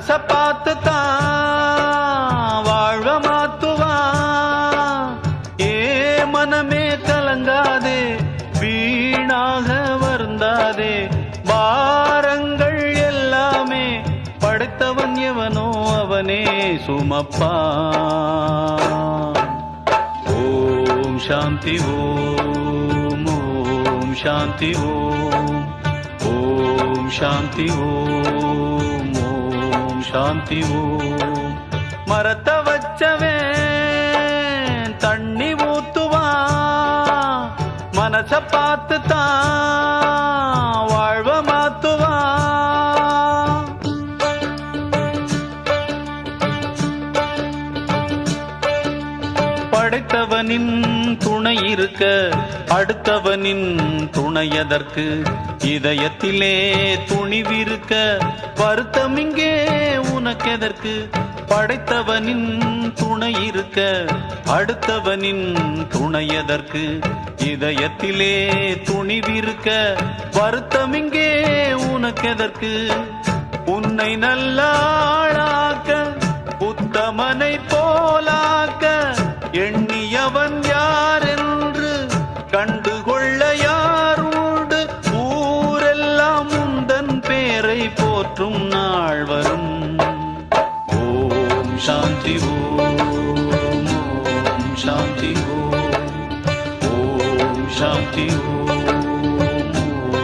மனச பார்த்து தான் வாழ்வ மாத்துவா. ஏ மனமே கலங்காதே, வீணாக வருந்தாதே, பாரங்கள் எல்லாமே படைத்தவன் எவனோ அவனே சுமப்பா. ஓம் சாந்தி ஓம், ஓம் சாந்தி ஓம், ஓம் சாந்தி ஓம், ஓம் சாந்தி ஓம். மரத்தை வச்சவன் தண்ணி ஊத்துவா, மனச பார்த்து தான் வாழ்வ மாத்துவா. படைத்தவனின் துணை இருக்க அடுத்தவனின் துணை எதற்கு? இதயத்திலே துணிவிருக்க வருத்தம் இங்கே உனக்கெதற்கு? படைத்தவனின் துணை இருக்க அடுத்தவனின் துணை எதற்கு? இதயத்திலே துணிவிருக்க வருத்தம் இங்கே உனக்கெதற்கு? உன்னை நல்லாளாக்க உத்தமனை போலாக்க எண்ணியவன் யார் என்று கண்டுகொள்ள யாருண்டு? ஊரெல்லாம் உந்தன் பேரை போற்றும் நாள் வரும். ஓம் சாந்தி ஓம், ஓம் சாந்தி ஓம், ஓம் சாந்தி ஓம்,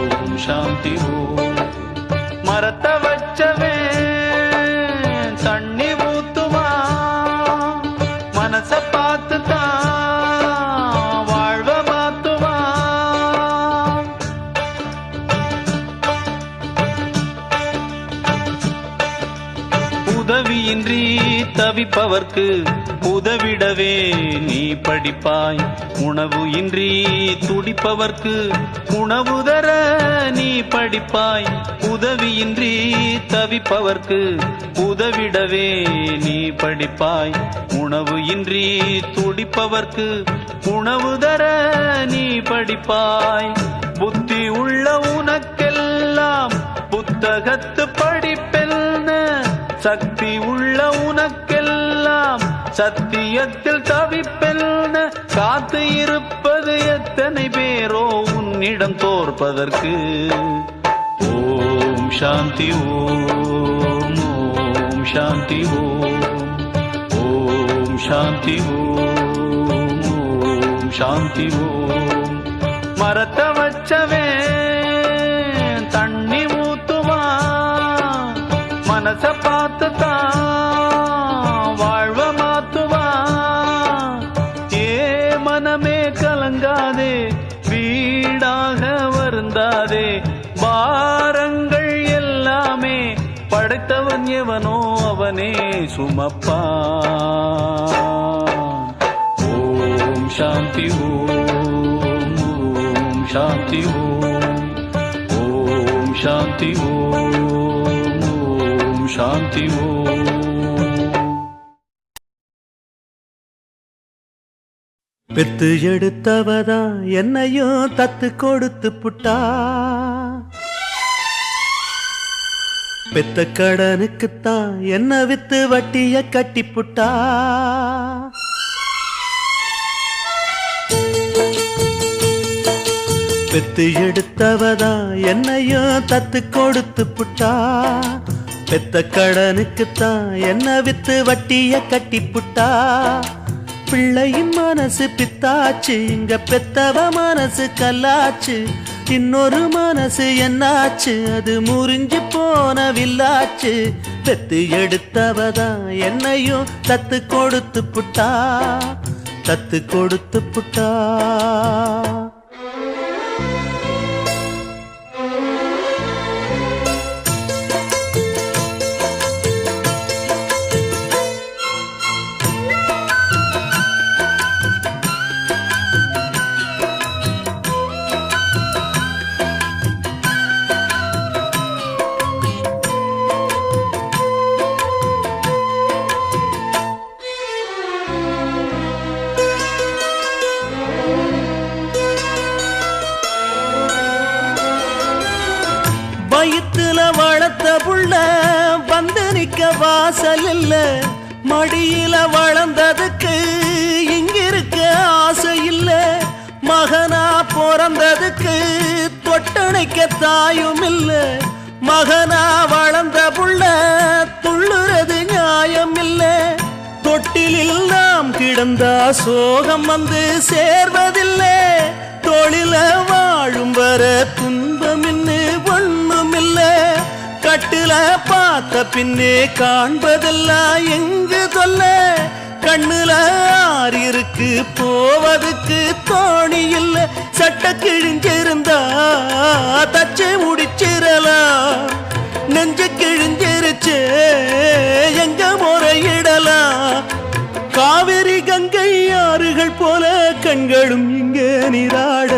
ஓம் சாந்தி ஓம். மரத்தை வச்சவே தண்ணி ஊத்துவா, மனச பார்த்து தான் வாழ்வ மாத்துவா. உதவியின்றி தவிப்பவர்க்கு உதவிடவே நீ படிப்பாய். உணவு இன்றி துடிப்பவர்க்கு உணவு தர நீ படிப்பாய். உதவியின்றி தவிப்பவர்க்கு உதவிடவே நீ படிப்பாய். உணவு இன்றி துடிப்பவர்க்கு உணவு தர நீ படிப்பாய். புத்தி உள்ள உனக்கெல்லாம் புத்தகத்து படிப்பெல்ன, சக்தி உள்ள உனக்கெல்லாம் சத்தியத்தில் தவிப்பெல்ன. காத்து இருப்பது எத்தனை பேரோ உன்னிடம் தோற்பதற்கு? ஓம் சாந்தி ஓம், ஓம் சாந்தி ஓம், ஓம் சாந்தி ஓம், ஓம் சாந்தி ஓம். மரத்தை வச்சவே தண்ணி ஊத்துவா, மனச பார்த்து தான் வாழ்வ மாத்துவா. ஏ மனமே கலங்காதே, வீடாக வருந்தாதே, பாரங்கள் எல்லாமே படைத்தவன் எவனோ அவனே சுமப்பா. ஓம் சாந்தி ஓம், ஓம் சாந்தி ஓம், ஓம் சாந்தி ஓம், ஓம் சாந்தி ஓம். பெத்து எடுத்தவதா என்னையும் தத்து கொடுத்து புட்டா, பெத்த கடனுக்குத்தான் என்ன வித்து வட்டிய கட்டி புட்டா. பெத்து எடுத்தவதா என்னையும் தத்து கொடுத்து புட்டா, பெத்த கடனுக்குத்தான் என்ன வித்து வட்டிய கட்டி புட்டா. பிள்ளையின் மனசு பித்தாச்சு, இங்க பெத்தவ மனசு கல்லாச்சு. இன்னொரு மனசு என்னாச்சு, அது முறிஞ்சு போன வில்லாச்சு. பெத்து எடுத்தவதான் என்னையும் தத்து கொடுத்து புட்டா, தத்து கொடுத்து புட்டா. வயிற்றுல வளர்த்த புள்ள வந்து நிக்க வாசல் இல்ல மடியில வளர்ந்ததுக்கு இங்கிருக்க ஆசை இல்ல மகனா பிறந்ததுக்கு தொட்டணைக்க தாயும் இல்ல மகனா வளர்ந்த புள்ள துள்ளுறது நியாயம் இல்ல தொட்டிலில் நாம் கிடந்தா சோகம் வந்து சேர்வதில்லை தொழில வாழும் வர துன்பம் இன்னு ஒண்ணுமில்ல கட்டுல பார்த்த பின்னே காண்பதெல்லாம் எங்கு சொல்ல கண்ணுல ஆறு இருக்கு போவதுக்கு தோணி இல்ல சட்ட கிழிஞ்சிருந்தா தச்சு முடிச்சிடலாம் நெஞ்சு கிழிஞ்சிருச்சு எங்க முறையிடலாம் காவிரி கங்கை ஆறுகள் போல கண்களும் இங்க நீராட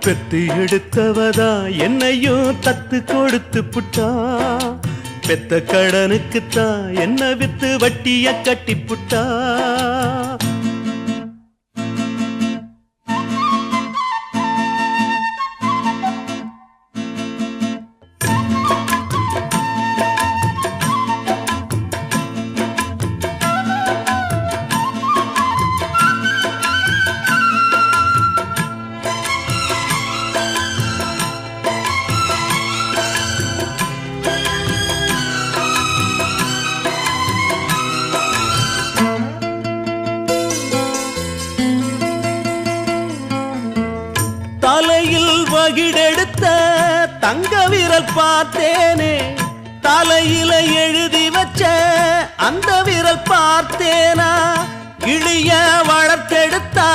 பெத்து எடுத்தவதா என்னையும் தத்து கொடுத்து புட்டா பெத்த கடனுக்குத்தான் என்ன வித்து வட்டிய கட்டி புட்டா தலையில் வகிடெடுத்த தங்க விரல் பார்த்தேனே தலையில எழுதி வச்ச அந்த விரல் பார்த்தேனா கிளிய வளர்த்தெடுத்தா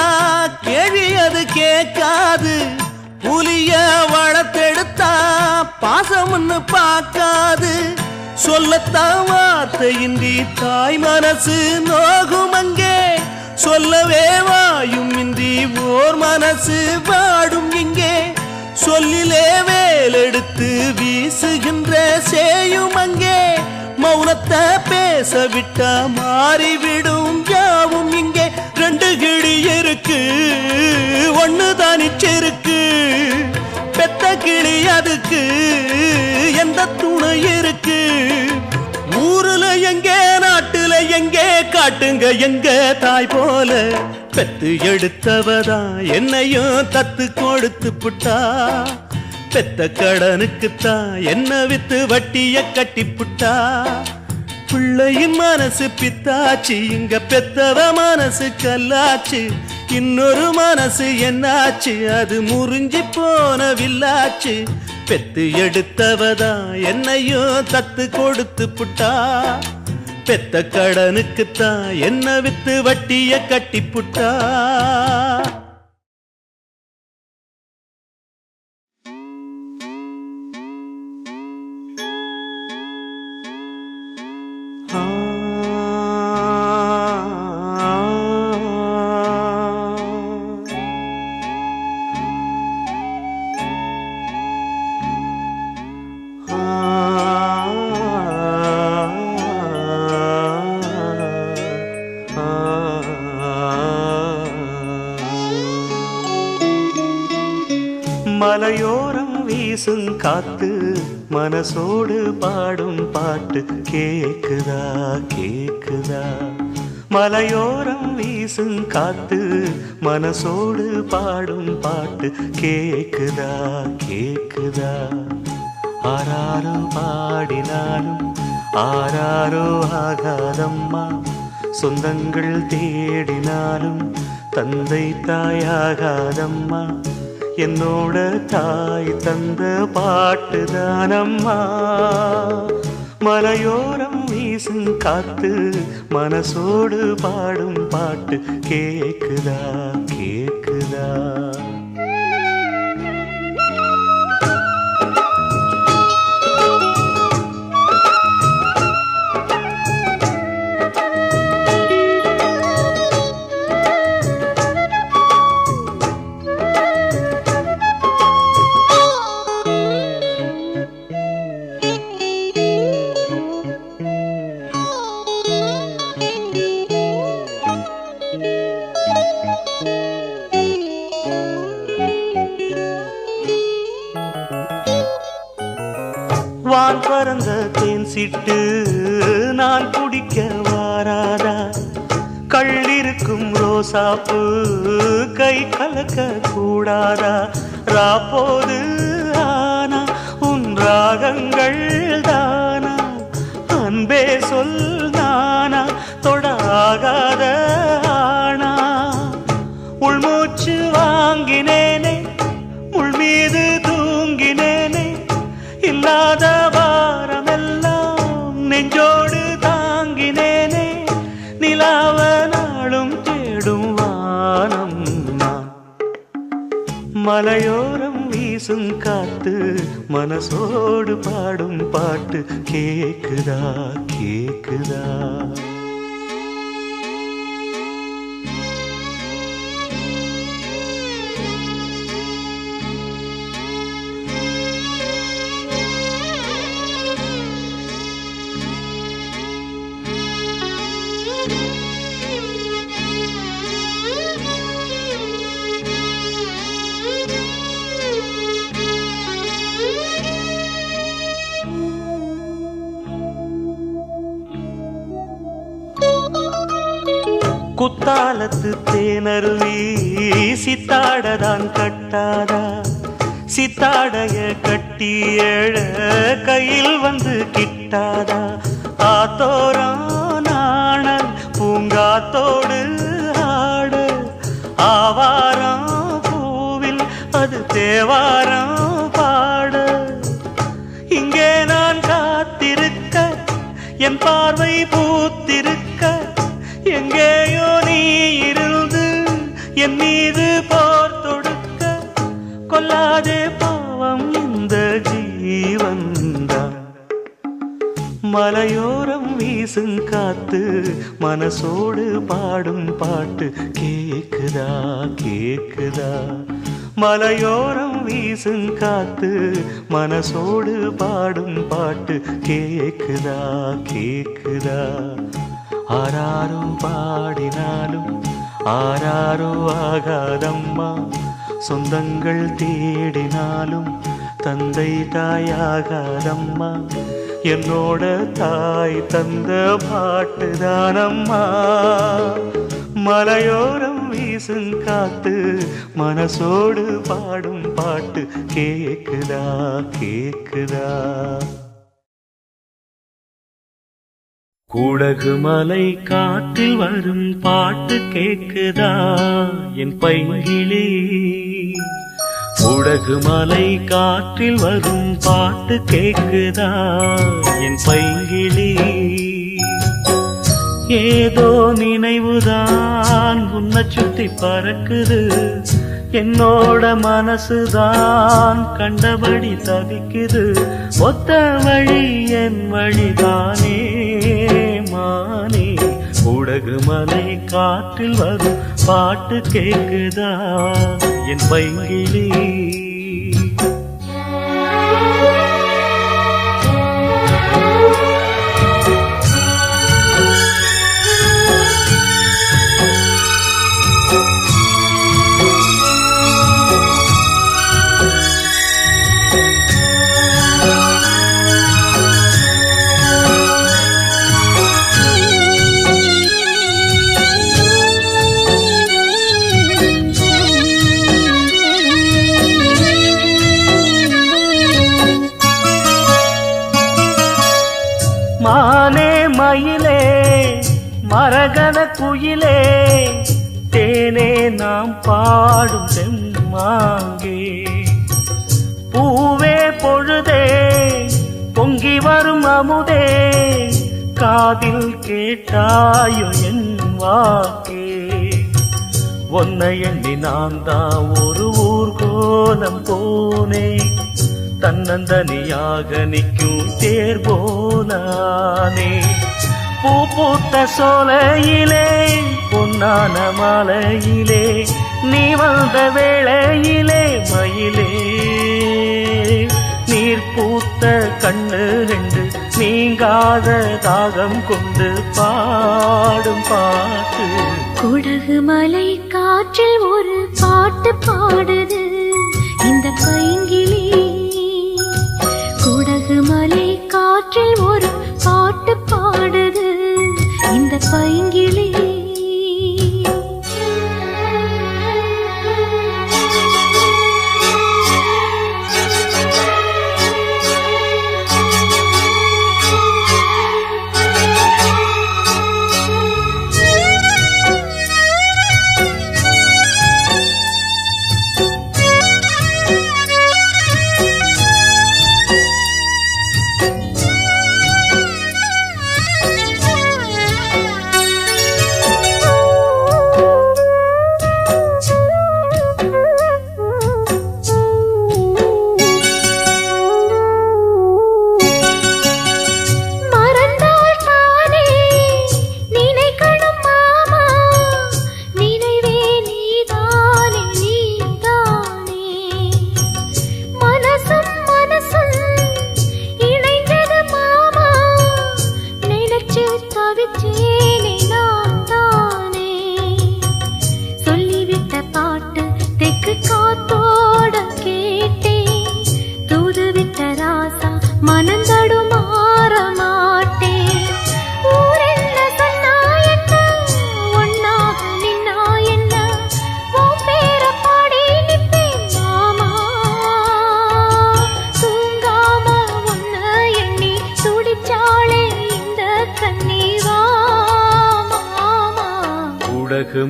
கேள்வி அது கேட்காது புலிய வளர்த்தெடுத்தா பாசம்னு பார்க்காது சொல்லத்தான் வார்த்தையின்றி தாய் மனசு நோகும் அங்கே சொல்லவே வாயும் இன்றி ஓர் மனசு வாடும் இங்கே சொல்லிலே வேலெடுத்து வீசுகின்ற சேயும் அங்கே மௌனத்தை பேச விட்டா மாறிவிடும் யாவும் இங்கே ரெண்டு கிளி இருக்கு ஒண்ணு தானிச்சிருக்கு பெத்த கிளி அதுக்கு எந்த துணை இருக்கு ஊருல எங்கே நாட்டுல எங்கே காட்டுங்க எங்க தாய் போல பெத்து எடுத்தவதா என்னையும் தத்து கொடுத்து புட்டா பெத்த கடனுக்குத்தான் என்ன வித்து வட்டிய கட்டி புட்டா பிள்ளையின் மனசு பித்தாச்சு இங்க பெத்தவ மனசு கல்லாச்சு இன்னொரு மனசு என்னாச்சு அது முறிஞ்சி போன வில்லாச்சு பெத்து எடுத்தவதா என்னையும் தத்து கொடுத்து புட்டா பெத்த கடனுக்குத்தான் என்ன வித்து வட்டிய கட்டி புட்டா மலையோரம் வீசும் காத்து மனசோடு பாடும் பாட்டு கேக்குதா கேக்குதா மலையோரம் வீசும் காத்து மனசோடு பாடும் பாட்டு கேக்குதா கேக்குதா ஆராரோ பாடினாலும் ஆராரோ ஆகாதம்மா சொந்தங்கள் தேடினாலும் தந்தை தாயாகாதம்மா என்னோட தாய் தந்த பாட்டுதானம்மா மலையோரம் வீசும் காத்து மனசோடு பாடும் பாட்டு கேக்குதா கேக்குதா வான் பறந்த தேன் சிட்டு நான் குடிக்க வாராதா கள்ளிருக்கும் ரோசாப்பு கை கலக்க கூடாதா ராப்போது ஆனா உன் ராகங்கள் தானா அன்பே சொல் நானா தொடாகாத ஆனா உள்மூச்சு வாங்கினேனே உள் மீது தூங்கினேனே இல்லாத வாரமெல்லாம் நெஞ்சோடு தாங்கினேனே நிலாவ நாளும் தேடும் வானம் நான் மலையோரம் வீசும் காத்து மனசோடு பாடும் பாட்டு கேக்குதா கேக்குதா குத்தாலத்து தேனருவி சித்தாடதான் கட்டாதா சித்தாடைய கட்டி எழ கையில் வந்து கிட்டாதா ஆத்தோரம் நாணல் பூங்காத்தோடு ஆட ஆவாரம் பூவில் அது தேவாரம் பாட இங்கே நான் காத்திருக்க என் பார்வை பூத்திருக்க எங்கேயோ நீ இருந்து என் மீது போர் தொடுக்க கொல்லாதே பாவம் இந்த ஜீவன்தான் மலையோரம் வீசும் காத்து மனசோடு பாடும் பாட்டு கேக்குதா கேக்குதா மலையோரம் வீசும் காத்து மனசோடு பாடும் பாட்டு கேக்குதா கேக்குதா ஆராரோ பாடினாலும் ஆராரோ ஆகாதம்மா சொந்தங்கள் தேடினாலும் தந்தை தாயாகாதம்மா என்னோட தாய் தந்த பாட்டுதானம்மா மலையோரம் வீசும் காத்து மனசோடு பாடும் பாட்டு கேக்குதா கேக்குதா கூடகு மலை காற்றில் வரும் பாட்டு கேக்குதா என் பைங்கிளி கூடகு மலை காற்றில் வரும் பாட்டு கேக்குதா என் பைங்கிளி ஏதோ நினைவுதான் உன்னை சுத்தி பறக்குது என்னோட மனசுதான் கண்டபடி தவிக்குது ஒத்த வழி என் வழிதானே மானே கூடகு மலை காற்றில் வரும் பாட்டு கேக்குதா என் பைங்கிளி மானே மயிலே மரகத குயிலே தேனே நாம் பாடும் செம்மாங்கே பூவே பொழுதே பொங்கி வரும் அமுதே காதில் கேட்டாயோ என் வாக்கே ஒன்னை எண்ணி நான் தான் ஒரு ஊர்கோலம் போனேன் தன்னந்தனியாக நிற்கும் தேர்போனானே பூ பூத்த சோலையிலே பொன்னான மாலையிலே நீ வந்த வேளையிலே மயிலே நீர் பூத்த கண்ணு ரெண்டு நீங்காத தாகம் கொண்டு பாடும் பாட்டு குடகு மலை காற்றில் ஒரு பாட்டு பாடுது இந்த பைங்கிளி குடகு மலை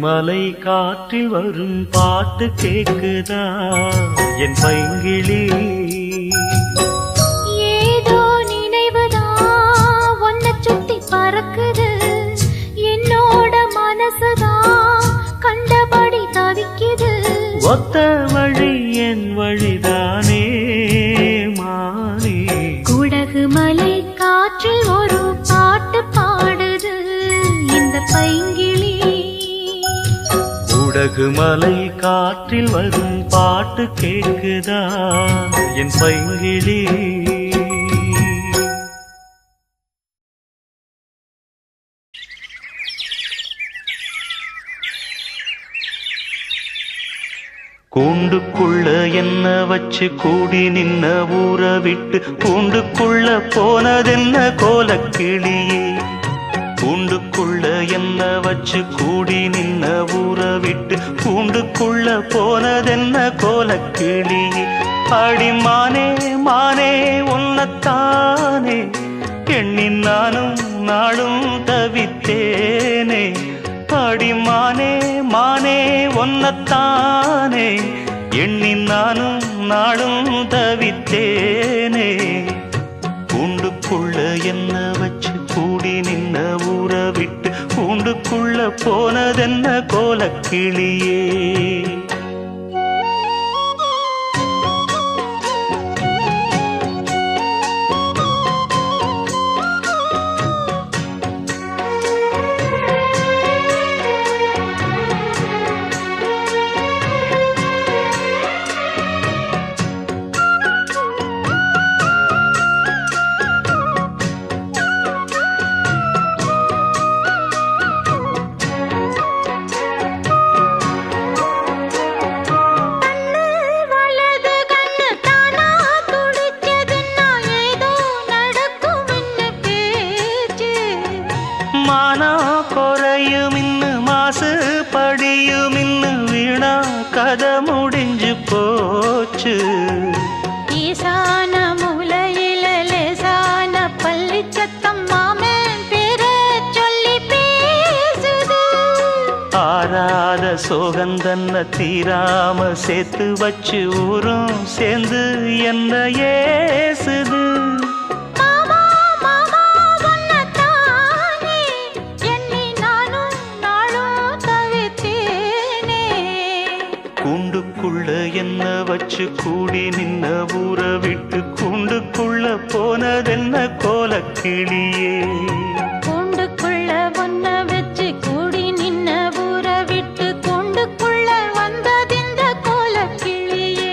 மலை காற்றில் வரும் பாட்டு கேக்குதா என் பைங்கிளி? ஏதோ நினைவுதா ஒன்ன சுத்தி பறக்குது, என்னோட மனசுதா கண்டபடி தவிக்குது. ஒத்த வழி என் வழிதானே மானே. குடகு மலை காற்றில் ஒரு பாட்டு பாடுது இந்த பைங்கிளி. குடகு மலை காற்றில் வரும் பாட்டு கேக்குதா என் பைங்கிளி? கூண்டுக்குள்ள என்ன வச்சு கூடி நின்ன ஊற விட்டு கூண்டுக்குள்ள போனதென்ன கோலக்கிளியே? கூண்டுக்குள்ள என்ன வச்சு கூடி நின்ன ஊற விட்டு கூண்டுக்குள்ள போனதென்ன கோலக்கிளியே? அடிமானே மானே உன்னத்தானே எண்ணி நானும் நாளும் தவித்தேனே. அடிமானே மானே ஒன்னத்தானே எண்ணி நானும் நாளும் தவித்தேனே. கூண்டுக்குள்ள என்ன வச்சு கூடி நின்ன ஊற விட்டு கூண்டுக்குள்ள போனதென்ன கோலக்கிளியே? மானா குறையும் இன்னு மாசு படியும் இன்னு வீணா கதை முடிஞ்சு போச்சு. ஈசான மூலையில லேசான பள்ளி சத்தம் மாமன் பேர சொல்லி பேசுது. ஆறாத சோகந்தன்ன தீராம சேர்த்து வச்சு ஊரும் சேர்ந்து என்ன ஏசுது. கூண்டுக்குள்ள என்ன வச்சு கூடி நின்ன ஊற விட்டு கூண்டுக்குள்ள போனதென்ன கோலக்கிளியே? கூண்டுக்குள்ள ஒன்ன வச்சு கூடி நின்ன ஊற விட்டு கூண்டுக்குள்ள வந்ததிந்த கோலக்கிளியே.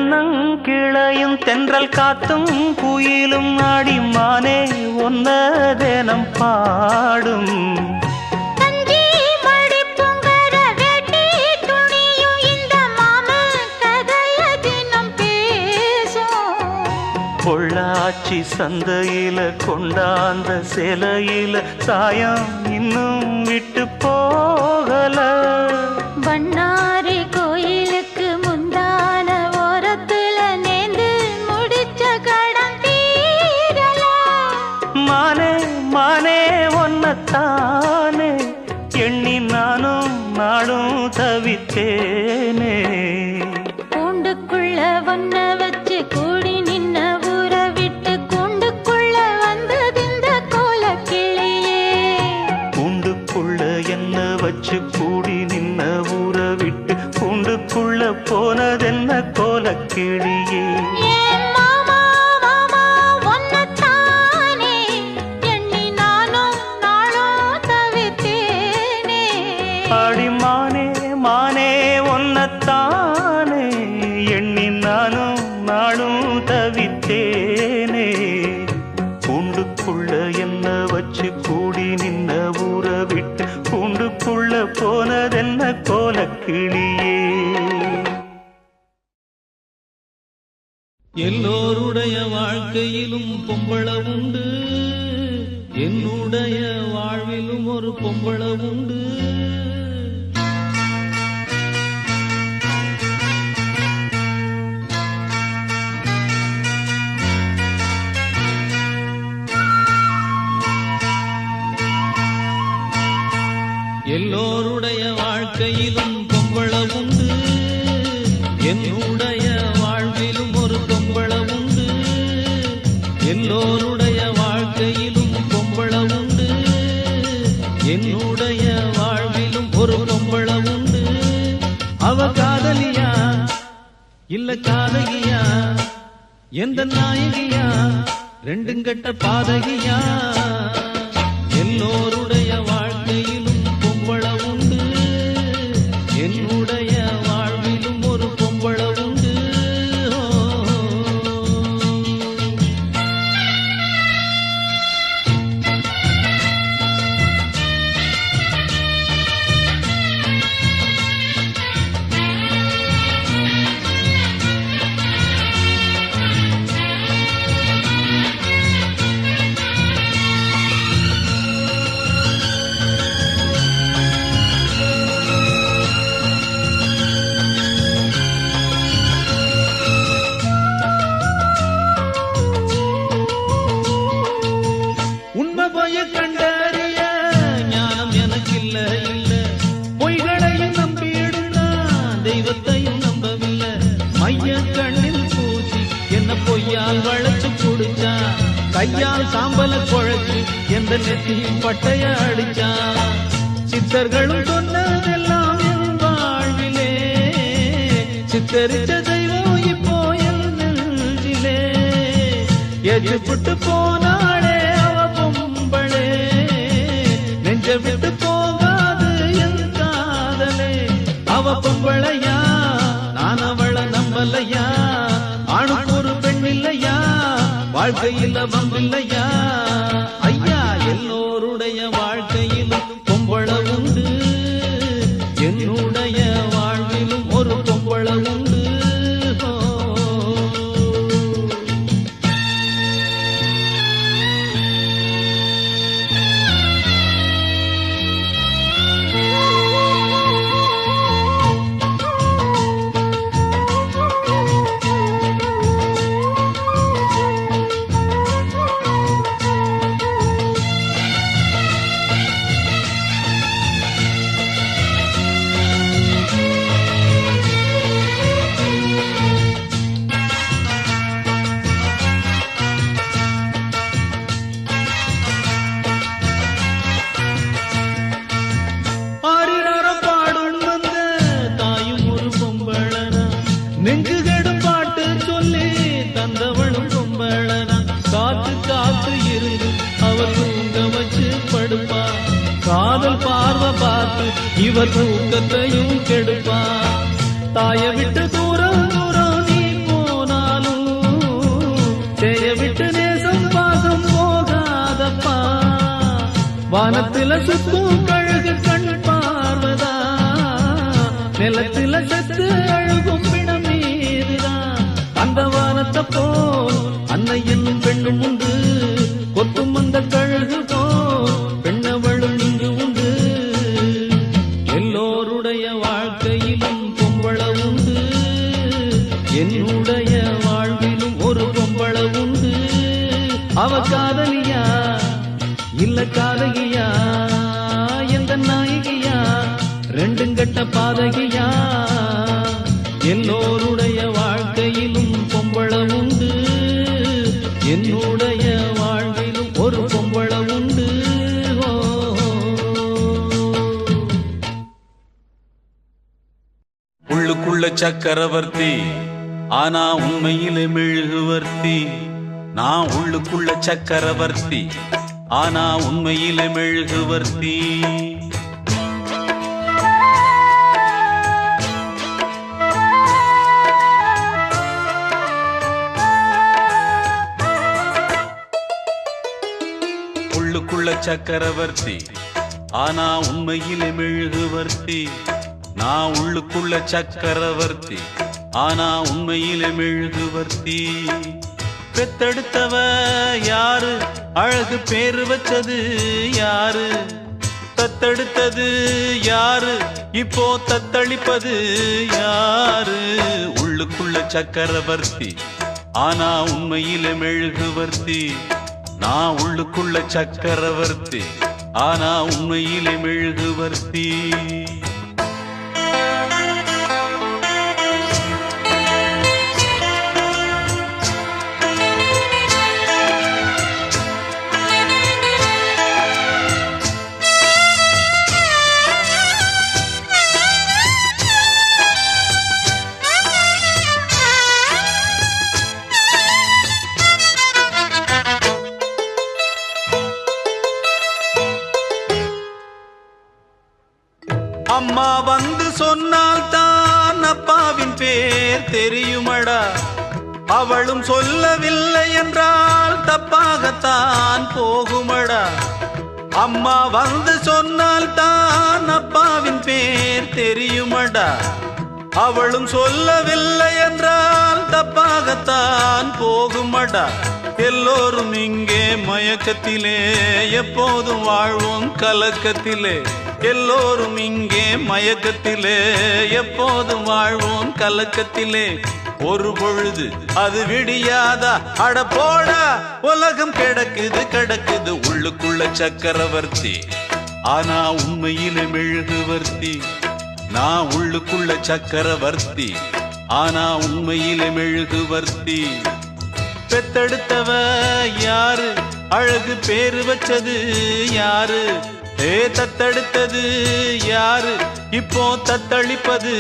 தென்னங்கிளையும் தென்றல் காத்தும் குயிலும் ஆடிமானே ஒன்ன தினம் பாடும். பொள்ளாச்சி சந்தையில கொண்டாந்த சிலையில சாயம் இன்னும் விட்டு போகல. பண்ணாரி கோயிலுக்கு முந்தான ஓரத்துல நேர்ந்து முடிச்ச கடன் தீரல. மானே மானே ஒன்னத்தானே எண்ணி நானும் நாடும் தவித்தேனே. கூண்டுக்குள்ள ஒன்ன வச்சு கூடி நின்ன ஊற விட்டு கூண்டுக்குள்ள வந்ததிந்த கோலக்கிளியே. கூண்டுக்குள்ள என்ன வச்சு கூடி நின்ன ஊற விட்டு கூண்டுக்குள்ள போனதென்ன கோலக்கிளியே? அடிமானே மானே ஒன்னத்தானே எண்ணி நானும் நாளும் தவித்தேனே. கூண்டுக்குள்ள என்ன வச்சு கூடி நின்ன ஊற விட்டு கூண்டுக்குள்ள போனதென்ன கோலக்கிளியே? எல்லோருடைய எல்லோருடைய வாழ்க்கையிலும் பொம்பள உண்டு, என்னுடைய வாழ்விலும் ஒரு பொம்பள உண்டு. எல்லோருடைய வாழ்க்கையிலும் பொம்பள உண்டு, என்னுடைய வாழ்விலும் ஒரு பொம்பள உண்டு. எல்லோருடைய வாழ்க்கையிலும் பொம்பள உண்டு, என்னுடைய வாழ்விலும் ஒரு பொம்பள உண்டு. அவ காதலியா இல்ல காதகியா, எந்த நாயகியா, ரெண்டும் கெட்ட பாதகியா. எல்லோருடைய வாழ்க்கையிலும் பொம்பள உண்டு, என்னுடைய வாழ்விலும் ஒரு பொம்பள உண்டு. உண்மை போய கண்டறிய ஞானம் எனக்கு இல்ல இல்ல, பொய்களையும் நம்பிடுனா தெய்வத்தையும் நம்பவில்லை. மைய கண்ணில் பூசி என்ன பொய்யால் வளைச்சு குடிச்சா, கையால் சாம்பல குழைச்சு எந்த நெத்தியும் பட்டைய அடிச்சா. சித்தர்களும் சொன்னதெல்லாம் என் வாழ்விலே, சித்தரிச்ச தெய்வம் இப்போ என் நெஞ்சிலே. எஜுப்பட்டு போனாளே அவ பொம்பளே, நெஞ்ச விட்டு போகாது என் காதலே. அவ பொம்பளையா நான் அவள நம்பலையா, ஆணுக்கு ஒரு பெண் இல்லையா, வாழ்க்கையில் வம்பில்லையா. ஐயா எல்லோருடைய வாழ்க்கையிலும் பொம்பள உண்டு, என்னுடைய வாழ்விலும் ஒரு பொம்பள உண்டு. நெஞ்சு கெடும் பாட்டு சொல்லி தந்தவளும் பொம்பளனா, காத்து காத்து இருந்து அவர் தூங்க வச்சு படுப்பா. காதல் பார்வை பார்த்து இவர் தூக்கத்தையும் கெடுப்பா. தாய விட்டு தூரம் தூரம் நீ போனாலும், செய்ய விட்டு நேசம் பாசம் போகாதப்பா. வானத்தில சுத்தும் கழுகு கண் பார்வதா, நிலத்தில செத்து அழுகும் பிணம் மீதுதான். அந்த வானத்தை போல் அன்னை என்னும் பெண்ணும் உண்டு, கொத்தும் அந்த கழுகு போல் பெண்ணவளும் இங்கு உண்டு. எல்லோருடைய வாழ்க்கையிலும் பொம்பள உண்டு, என்னுடைய வாழ்விலும் ஒரு பொம்பள உண்டு. அவ காதலியா இல்ல காதகியா, எந்த நாயகியா, ரெண்டும் கெட்ட பாதகியா. எல்லோருடைய வாழ்க்கையிலும் பொம்பள உண்டு, என்னுடைய வாழ்விலும் ஒரு பொம்பள உண்டு. உள்ளுக்குள்ள சக்கரவர்த்தி ஆனா உண்மையிலே மெழுகுவர்த்தி. நான் உள்ளுக்குள்ள சக்கரவர்த்தி ஆனா உண்மையிலே மெழுகுவர்த்தி. உள்ளுக்குள்ள சக்கரவர்த்தி ஆனா உண்மையிலே மெழுகுவர்த்தி. நான் உள்ளுக்குள்ள சக்கரவர்த்தி ஆனா உண்மையிலே மெழுகுவர்த்தி. பெத்தெடுத்தவ யாரு, அழகு பேரு வச்சது யாரு, தத்தெடுத்தது யாரு, இப்போ தத்தளிப்பது யாரு. உள்ளுக்குள்ள சக்கரவர்த்தி ஆனா உண்மையில மெழுகுவர்த்தி. நான் உள்ளுக்குள்ள சக்கரவர்த்தி ஆனா உண்மையில மெழுகுவர்த்தி. அம்மா வந்து சொன்னால் தான் அப்பாவின் பேர் தெரியுமடா. அவளும் சொல்லவில்லை என்றால் தப்பாகத்தான் போகுமடா. அம்மா வந்து சொன்னால் தான் அப்பாவின் பேர் தெரியுமடா. அவளும் சொல்லவில்லை என்றால் தப்பாகத்தான் போகுமடா. எல்லோரும் இங்கே மயக்கத்திலே எப்போதும் வாழ்வோம் கலக்கத்திலே. எல்லோரும் இங்கே மயக்கத்திலே எப்போதும் வாழ்வோம் கலக்கத்திலே. ஒரு பொழுது அது விடியாதா, அட போடா உலகம் கிடக்குது கிடக்குது. உள்ளுக்குள்ள சக்கரவர்த்தி ஆனா உண்மையில மெழுகுவர்த்தி. நான் உள்ளுக்குள்ள சக்கரவர்த்தி ஆனா உண்மையில மெழுகுவர்த்தி. பெத்தெடுத்தவ யாரு, அழகு பேரு வச்சது யாரு, தத்தெடுத்தது யாரு, இப்போ தத்தளிப்பது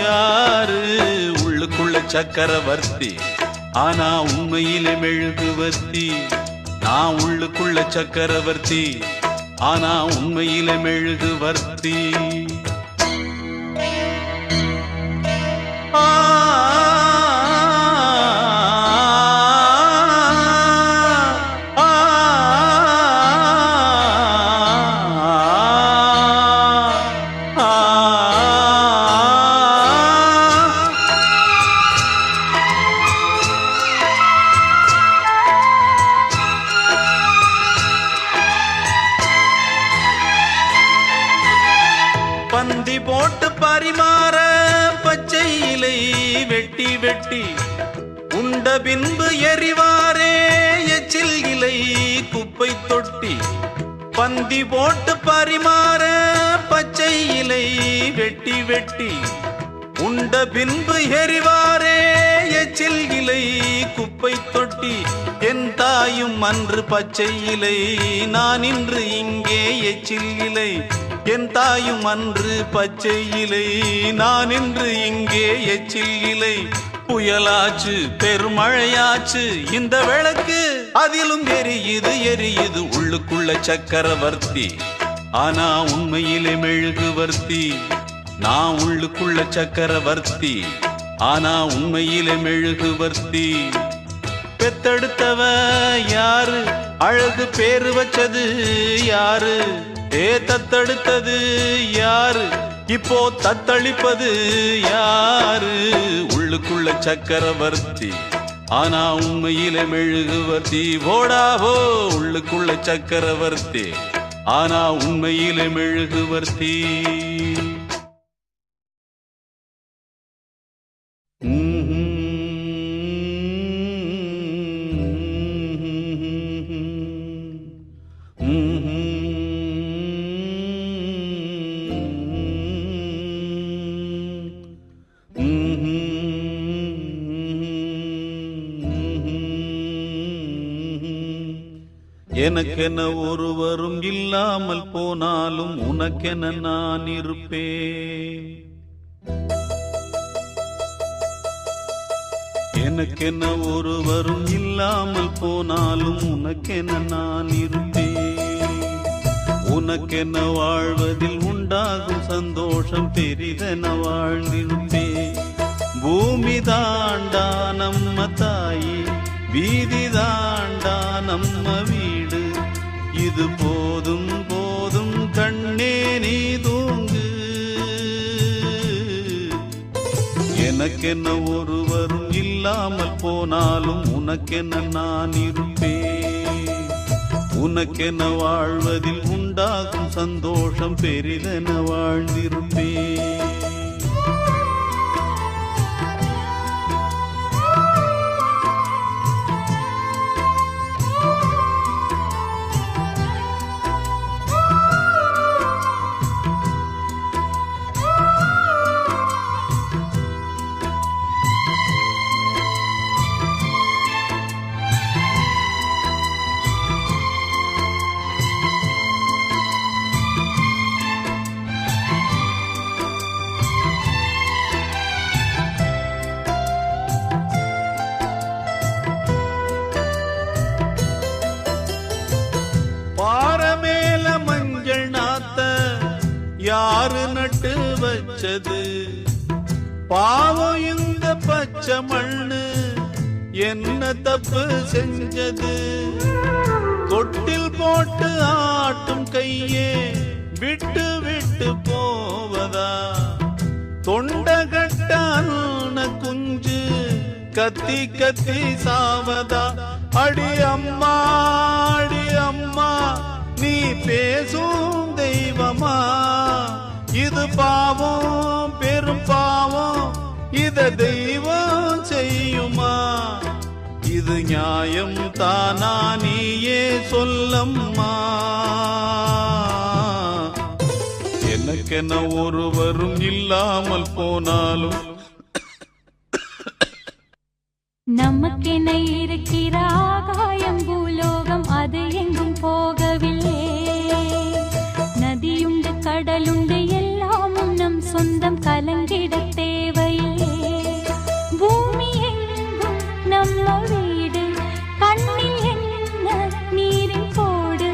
யாரு. உள்ளுக்குள்ள சக்கரவர்த்தி ஆனா உண்மையில மெழுகுவர்த்தி. நான் உள்ளுக்குள்ள சக்கரவர்த்தி ஆனா உண்மையில மெழுகுவர்த்தி. பந்தி போட்டு பரிமாற பச்சை இலை வெட்டி வெட்டி உண்ட பின்பு எரிவாரே எச்சில் இலை குப்பை தொட்டி. பந்தி போட்டு பரிமாற பச்சை இலை வெட்டி வெட்டி உண்ட பின்பு எரிவாரே எச்சில் இலை குப்பை தொட்டி. என் தாயும் அன்று பச்சை இலை, நான் இன்று இங்கே எச்சில் இலை. என் தாயும் அன்று பச்சை இலை, நான் இன்று இங்கே எச்சில் இலை. புயலாச்சு பெருமழையாச்சு இந்த விளக்கு அதிலும் எரியுது எரியுது. உள்ளுக்குள்ள சக்கரவர்த்தி ஆனா உண்மையிலே மெழுகுவர்த்தி. நான் உள்ளுக்குள்ள சக்கரவர்த்தி ஆனா உண்மையிலே மெழுகுவர்த்தி. பெத்தெடுத்தவ யாரு, அழகு பேரு வச்சது யாரு, தத்தெடுத்தது யாரு, இப்போ தத்தளிப்பது யாரு. உள்ளுக்குள்ள சக்கரவர்த்தி ஆனா உண்மையில மெழுகுவர்த்தி. போடாவோ உள்ளுக்குள்ள சக்கரவர்த்தி ஆனா உண்மையில மெழுகுவர்த்தி. எனக்கென ஒருவரும் இல்லாமல் போனாலும் உனக்கென நான் இருப்பேன். எனக்கென ஒருவரும் இல்லாமல் போனாலும் உனக்கென நான் இருப்பேன். உனக்கென வாழ்வதில் உண்டாகும் சந்தோஷம் பெரிதென வாழ்ந்திருப்பேன். பூமி தாண்டா நம்ம தாயி, வீதி தாண்டா நம்ம வீடு. இது போதும் போதும் கண்ணே நீ தூங்கு. எனக்கென்ன ஒருவரும் இல்லாமல் போனாலும் உனக்கென நான் இருப்பேன். உனக்கென வாழ்வதில் உண்டாகும் சந்தோஷம் பெரிதென வாழ்ந்திருப்பேன். பாரமேல மஞ்சள் நாத்த யாரு நட்டு வச்சது? பாவம் இந்த பச்சை மண்ணு என்ன தப்பு செஞ்சது? தொட்டில் போட்டு ஆட்டும் கையே விட்டு விட்டு போவதா? தொண்டகட்டான குஞ்சு கத்தி கத்தி சாவதா? அடி அம்மா அடி அம்மா நீ பேசும் தெய்வமா? இது பாவம் பெரும் பாவம், இத தெய்வம் செய்யுமா? இது நியாயம் தானா நீயே சொல்லம்மா? எனக்கென ஒருவரும் இல்லாமல் போனாலும் நமக்கென இருக்கிற ஆகாயம் பூலோகம் அது எங்கும் போகவில்லை. நதியுண்டு கடலுண்டு எல்லாமும் நம் சொந்தம், கலங்கிட தேவையில்லை. பூமி எங்கும் நம்ம வீடு, கண்ணில் என்ன நீரின் கோடு.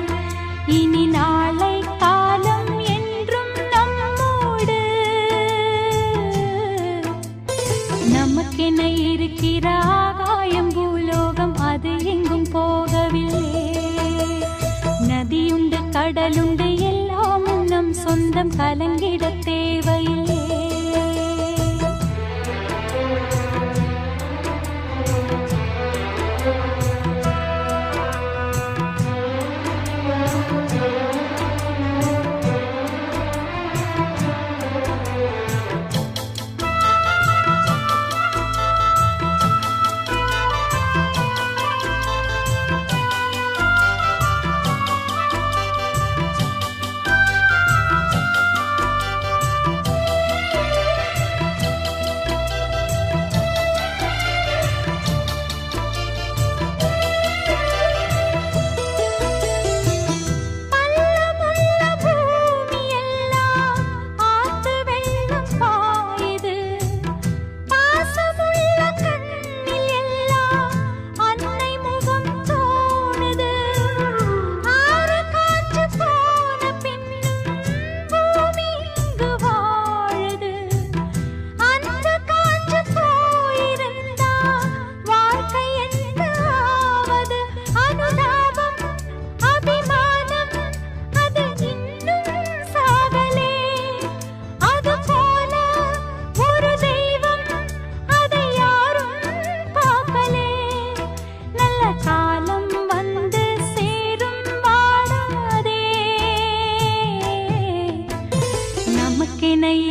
இனி நாளை காலம் என்றும் நம்மோடு. நமக்கென இருக்கிற ஆகாயம் பூலோகம் அது எங்கும் போகவில்லை. நதியுண்டு கடலுண்டு எல்லாமும் நம் சொந்தம், கலங்கிட தேவையில்லை.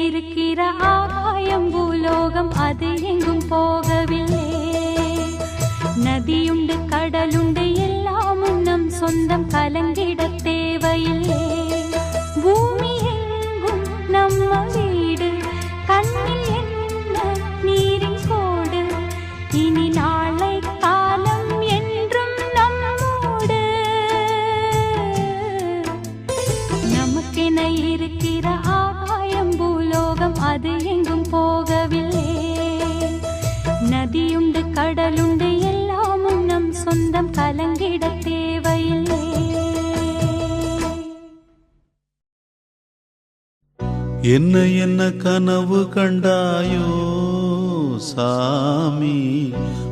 இருக்கிற ஆகாயம் பூலோகம் அது எங்கும் போகவில்லை. நதியுண்டு கடலுண்டு எல்லாமும் நம் சொந்தம், கலங்கிட தேவையில்லை. பூமி எங்கும் நம்ம வீடு, கண்ணில் என்ன நீரின் கோடு. இனி நாளை காலம் என்றும் நம்மோடு. நமக்கென இருக்கிற ஆகாயம் பூலோகம் அது எங்கும் போகவில்லை. நதியுண்டு கடலுண்டு எல்லாமும் நம் சொந்தம், கலங்கிட தேவையில்லை. என்ன என்ன கனவு கண்டாயோ சாமி,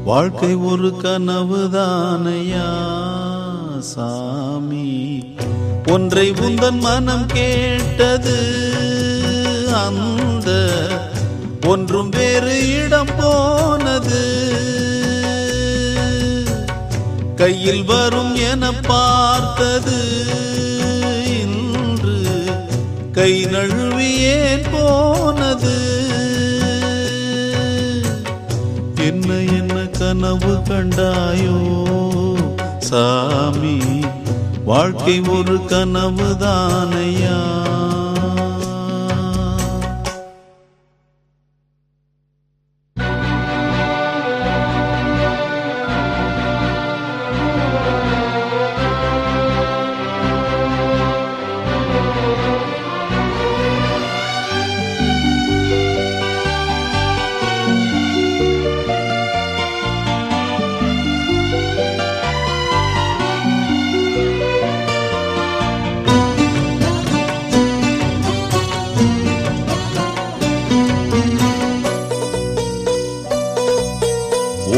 வாழ்க்கை ஒரு கனவுதானையா சாமி. ஒன்றை உந்தன் மனம் கேட்டது, அந்த ஒன்றும் வேறு இடம் போனது. கையில் வரும் என பார்த்தது இன்று கை நழுவியே போனது. என்ன என்ன கனவு கண்டாயோ சாமி, வாழ்க்கை ஒரு கனவுதானையா.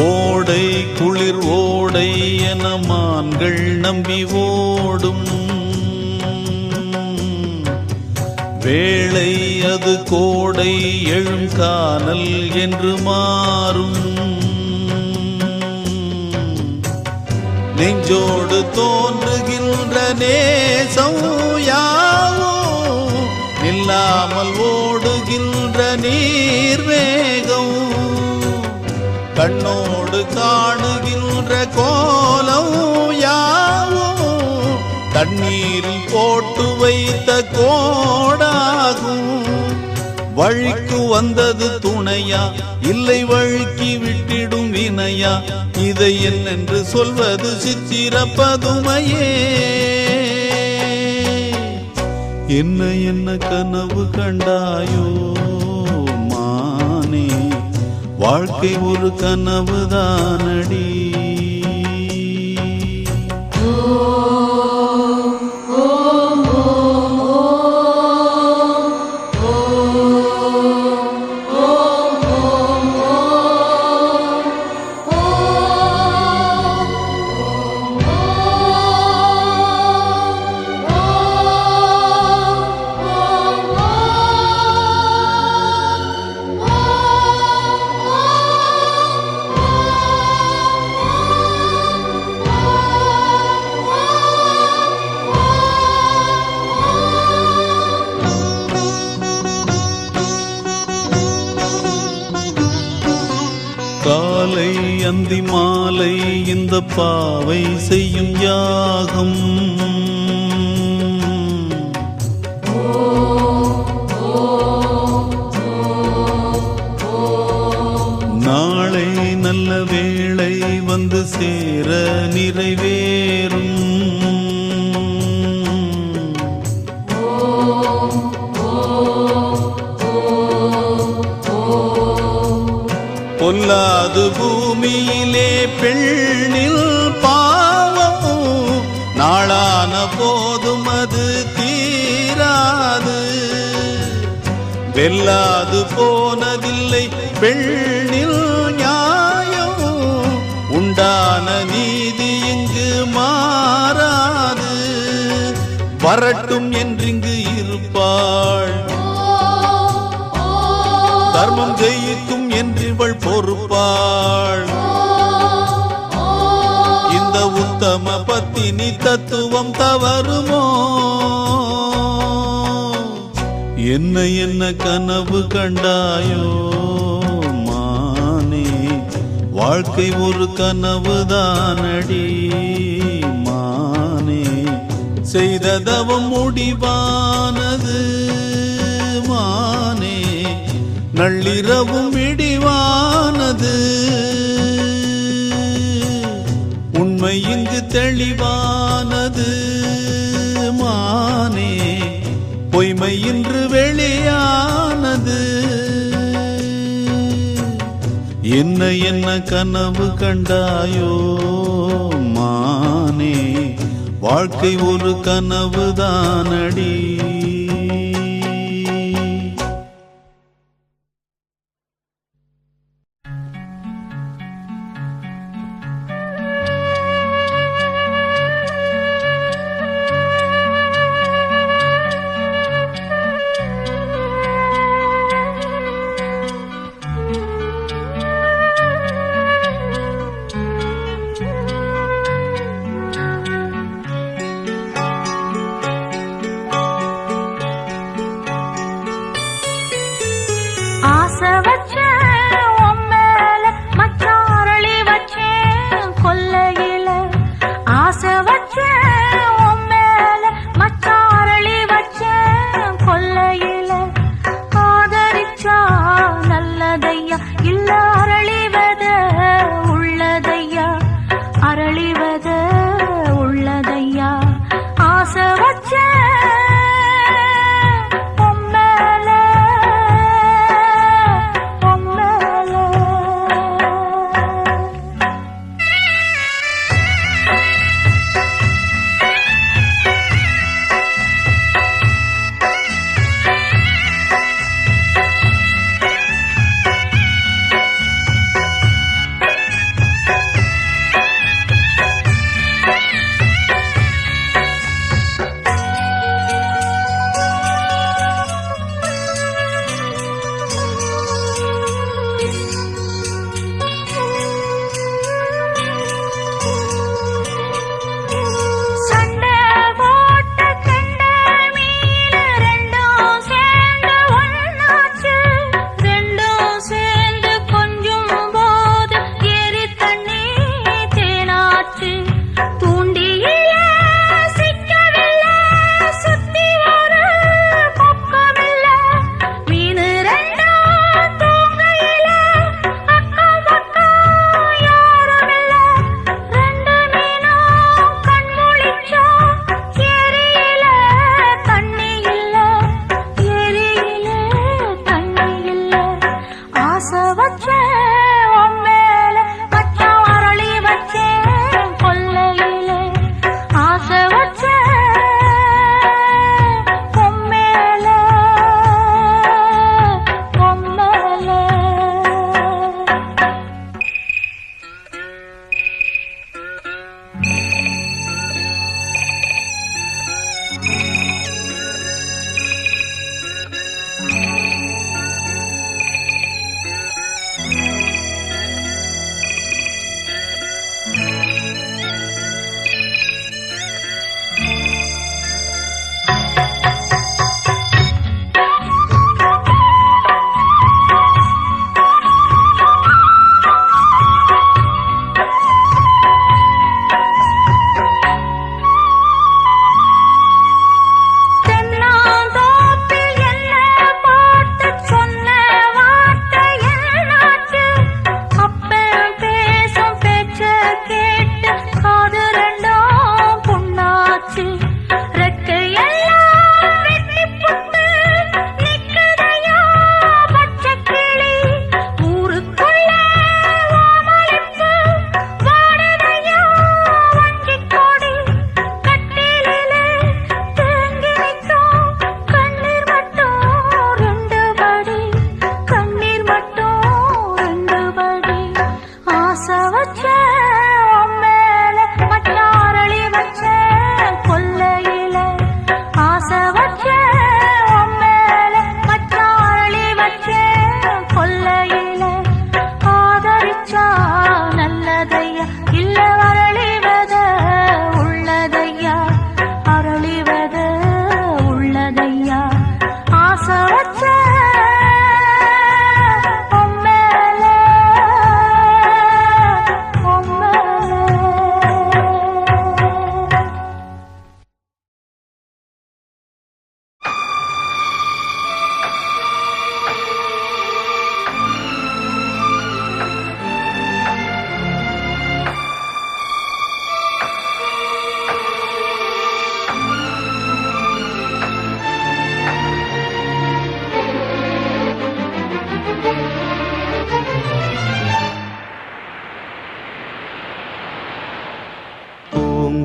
ஓடை குளிர் ஓடை என மான்கள் நம்பி ஓடும் வேளை அது கோடை எழும் கானல் என்று மாறும். நெஞ்சோடு தோன்றுகின்ற நேசம் யாவோ நில்லாமல் ஓடுகின்ற நீர்வேகம். கண்ணோடு காணுகின்ற கோலம் யாவோ தண்ணீரில் போட்டு வைத்த கோடாகும். வழிக்கு வந்தது துணையா இல்லை வழுக்கி விட்டிடும் வினையா, இதை என்னென்று சொல்வது சித்திரப்பதுமையே. என்ன என்ன கனவு கண்டாயோ மானே, வாழ்க்கை ஒரு கனவுதானடி. காலை அந்தி மாலை இந்த பாவை செய்யும் யாகம். நாளை நல்ல வேளை வந்து சேர நிறைவேறும். பொல்லாது பூமியிலே பெண்ணில் பாவம், நாளான போதும் அது தீராது. வெல்லாது போனதில்லை பெண்ணில் நியாயம், உண்டான நீதி இங்கு மாறாது. வரட்டும் என்றிங்கு இருப்பாள், தர்மம் ஜெயிக்கும் என்றிவள் பொறுப்பாள். இந்த உத்தம பத்தினி தத்துவம் தவறுமோ? என்ன என்ன கனவு கண்டாயோ மானே, வாழ்க்கை ஒரு கனவுதானடி மானே. செய்த தவம் முடிவானது மானே, நள்ளிரவும் இடிவானது. உண்மை இங்கு தெளிவானது மானே, பொய்மை இன்று வெளியானது. என்ன என்ன கனவு கண்டாயோ மானே, வாழ்க்கை ஒரு கனவுதானடி.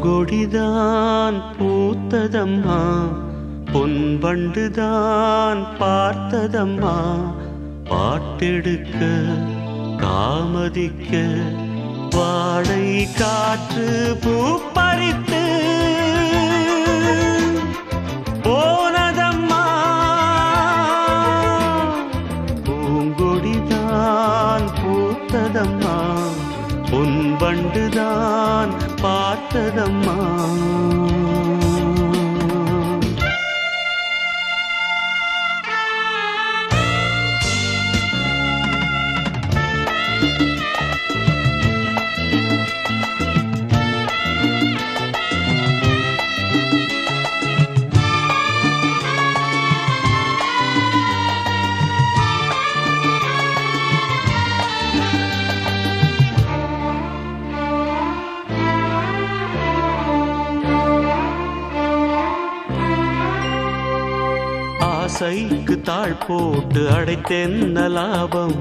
பூங்கொடிதான் பூத்ததம்மா, பொன்வண்டுதான் பார்த்ததம்மா, பாட்டெடுக்க காமதிக்க வாடை காற்று பூப்பறித்து போனதம்மா. பூங்கொடிதான் பூத்ததம்மா, பொன்வண்டுதான் பார்த்ததம்மா. ஆசைக்கு தாழ் போட்டு அடைத்தென்ன லாபம்?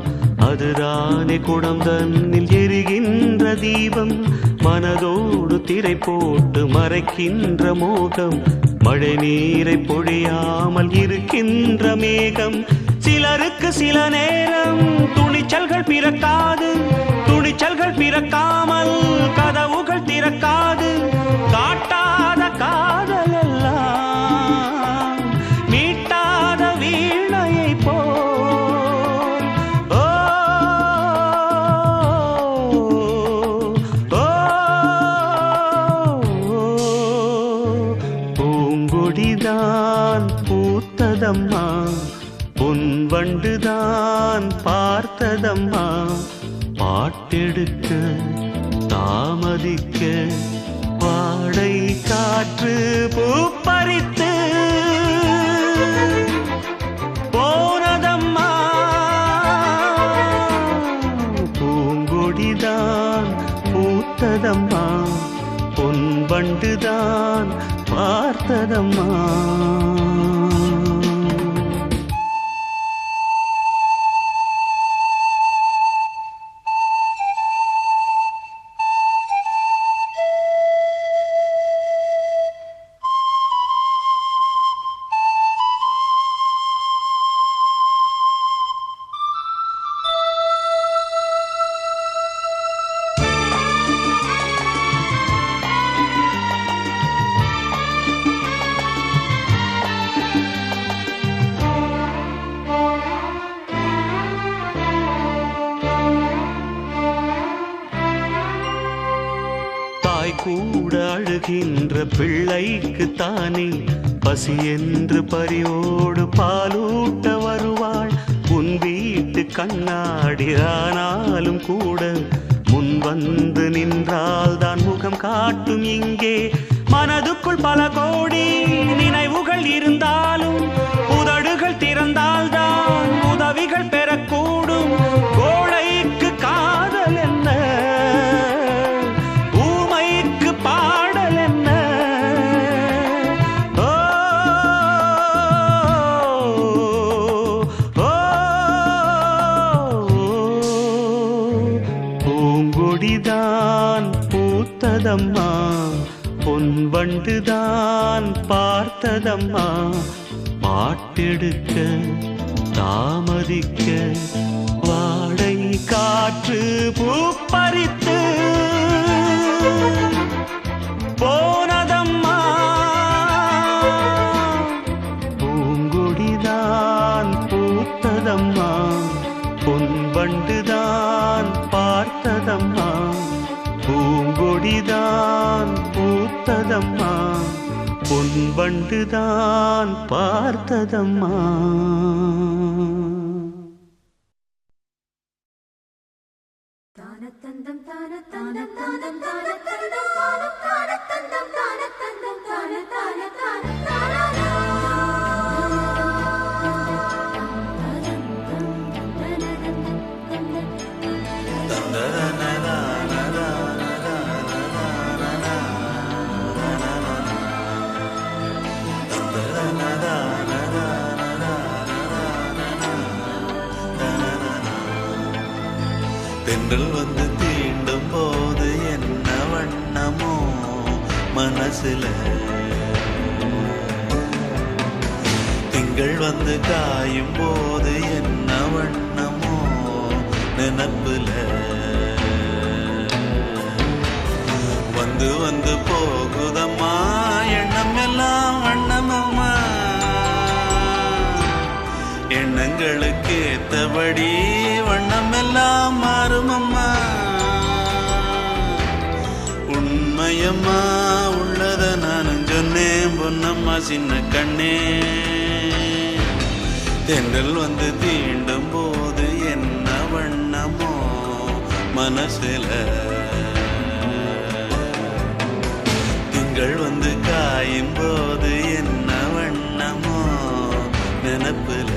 அதுதானே குடம் தன்னில் எரிகின்ற தீபம். மனதோடு திரை போட்டு மறைக்கின்ற மோகம். மழை நீரை பொழியாமல் இருக்கின்ற மேகம். சிலருக்கு சில நேரம் துணிச்சல்கள் பிறக்காது. துணிச்சல்கள் பிறக்காமல் கதவுகள் திறக்காது. காட்டாத காதல் எல்லாம் மீட்டாத வீணையை போல். ஓ ஓ பூங்கொடிதான் பூத்ததம்மா, பொன்வண்டுதான் பார்த்ததம்மா. பாட்டெடுக்க தாமதிக்க வாடை காற்று பூப்பறித்து போனதம்மா. பூங்கொடிதான் பூத்ததம்மா, பொன்வண்டுதான் பார்த்ததம்மா. கூட அழுகின்ற பிள்ளைக்கு தானே பசி என்று பரியோடு பாலூட்ட வருவாள். உன் வீட்டு கண்ணாடி ஆனாலும் கூட முன் வந்து நின்றால் தான் முகம் காட்டும். இங்கே மனதுக்குள் பல கோடி நினைவுகள் இருந்தாலும் உதடுகள் திறந்தால் தான் உதவிகள் பெறக்கூடும். கோழைக்கு காதல் என்ன, பாடல் என்ன? ஓ பூங்கொடிதான் பூத்ததம்மா, பொன்வண்டுதான் பார்த்ததம்மா. பாட்டெடுக்க தாமதிக்க வாடை காற்று பூப்பறித்து போனதம்மா. பூங்கொடிதான் பூத்ததம்மா, பொன்வண்டுதான் பார்த்ததம்மா. பூங்கொடிதான் பூத்ததம்மா, பொன்வண்டுதான் பார்த்ததம்மா. தென்றல் வந்து தீண்டும் போது என்ன வண்ணமோ மனசுல. திங்கள் வந்து காயும் போது என்ன வண்ணமோ நினப்புல. வந்து வந்து போகுதம்மா எண்ணம் எல்லாம் வண்ணமம்மா. எண்ணங்களுக்கு ஏத்தபடி வண்ணம் எல்லாம் மாறுமம்மா. உண்மையம்மா உள்ளத நானும் சொன்னேன் பொன்னம்மா சின்ன கண்ணே. தென்றல் வந்து தீண்டும் போது என்ன வண்ணமோ மனசுல. திங்கள் வந்து காயும் போது என்ன வண்ணமோ நினப்புல.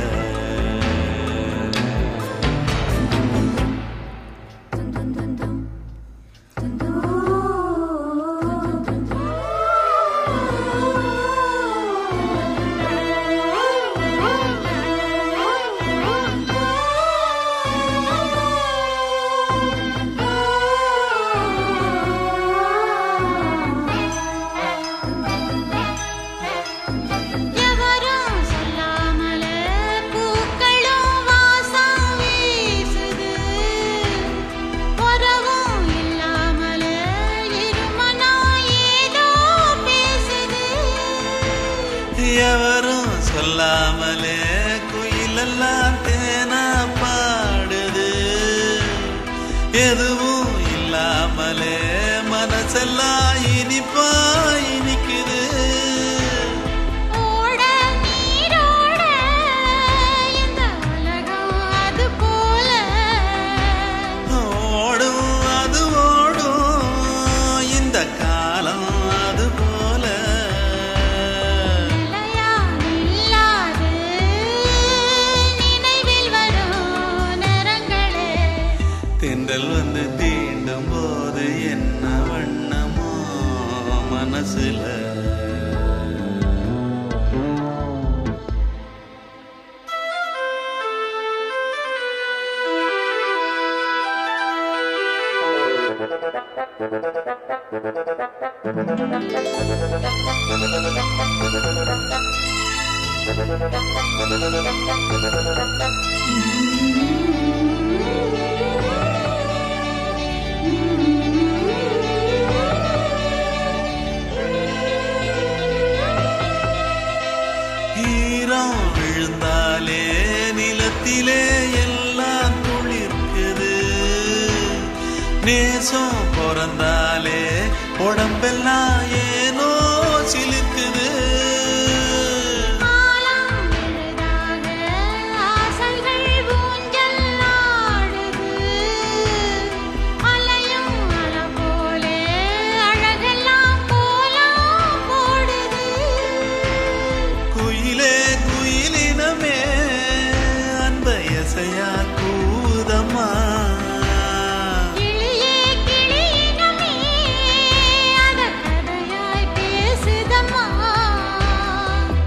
எவரும் சொல்லாமலே குயிலெல்லாம் தேனா பாடுது. எதுவும் இல்லாமலே மனசெல்லாம் இனிப்பா இனிக்குது. தென்றல் வந்து தீண்டும் போது என்ன வண்ணமோ மனசுல. ஈரம் விழுந்தாலே நிலத்திலே எல்லாம் துளிர்க்குது. நேசம் பிறந்தாலே உடம்பெல்லாம் ஏனோ சிலிர்க்குது.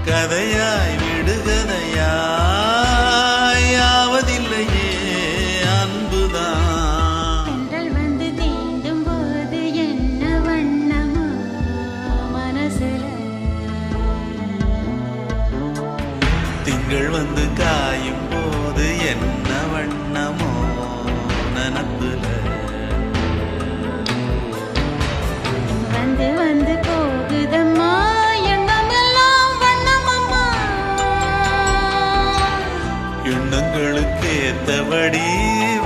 கதையாய் விடுகதையாய் ஆவதில்லையே அன்புதான். தென்றல் வந்து தீண்டும் போது என்ன வண்ணமோ மனசுல. திங்கள் வந்து காயும் போது என்ன வண்ணமோ நனப்புல. வந்து வந்து போகுதம்மா எண்ணங்களுக்கு ஏத்தபடி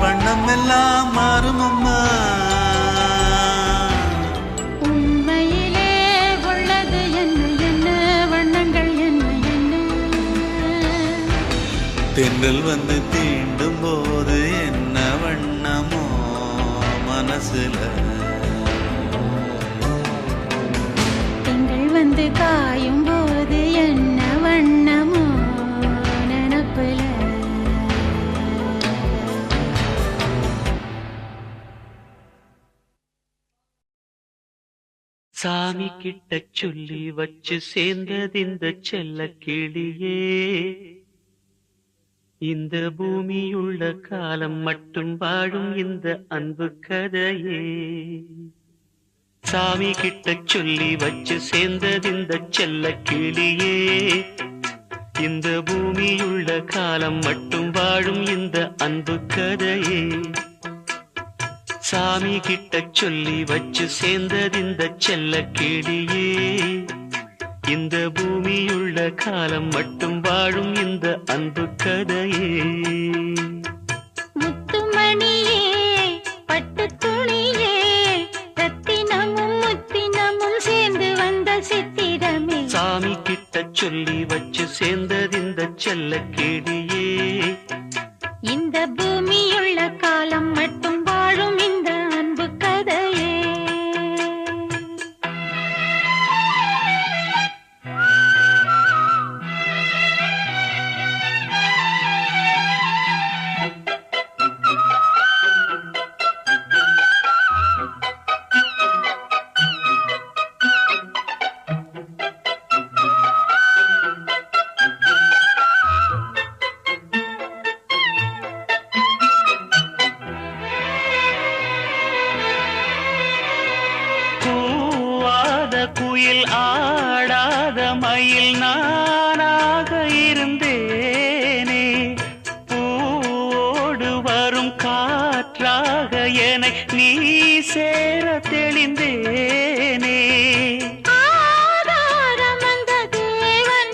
வண்ணம் எல்லாம் மாறுமம்மா. உண்மையிலே உள்ளது என்ன என்ன வண்ணங்கள் என்ன என்ன. தென்றல் வந்து தீண்டும் போது என்ன வண்ணமோ மனசுல. திங்கள் வந்து காயும் போது என்ன வண்ணமோ நினப்புல. சாமி கிட்ட சொல்லி வச்சு சேர்ந்தது இந்த செல்ல கிளியே. இந்த பூமியுள்ள காலம் மட்டும் வாழும் இந்த அன்பு கதையே. சாமி கிட்ட சொல்லி வச்சு சேர்ந்தது இந்த செல்ல கிளியே. இந்த பூமியுள்ள காலம் மட்டும் வாழும் இந்த அன்பு கதையே. சாமி கிட்ட சொல்லி வச்சு சேர்ந்தது இந்த செல்ல கிளியே. இந்த பூமியுள்ள காலம் மட்டும் வாழும் இந்த அன்பு கதையே. முத்துமணியே பட்டு துணியே ரத்தினமும் முத்தினமும் சேர்ந்து வந்த சித்திரமே. சாமி கிட்ட சொல்லி வச்சு சேர்ந்தது இந்த செல்ல கிளியே. இந்த பூமியுள்ள காலம் மட்டும் வாழும் இந்த அன்பு கதையே. குயில் ஆடாத மயில் நானாக இருந்தேனே. பூவோடு வரும் காற்றாக என்னை நீ சேர தெளிந்தேனே. ஆதாரம் அந்த தேவன்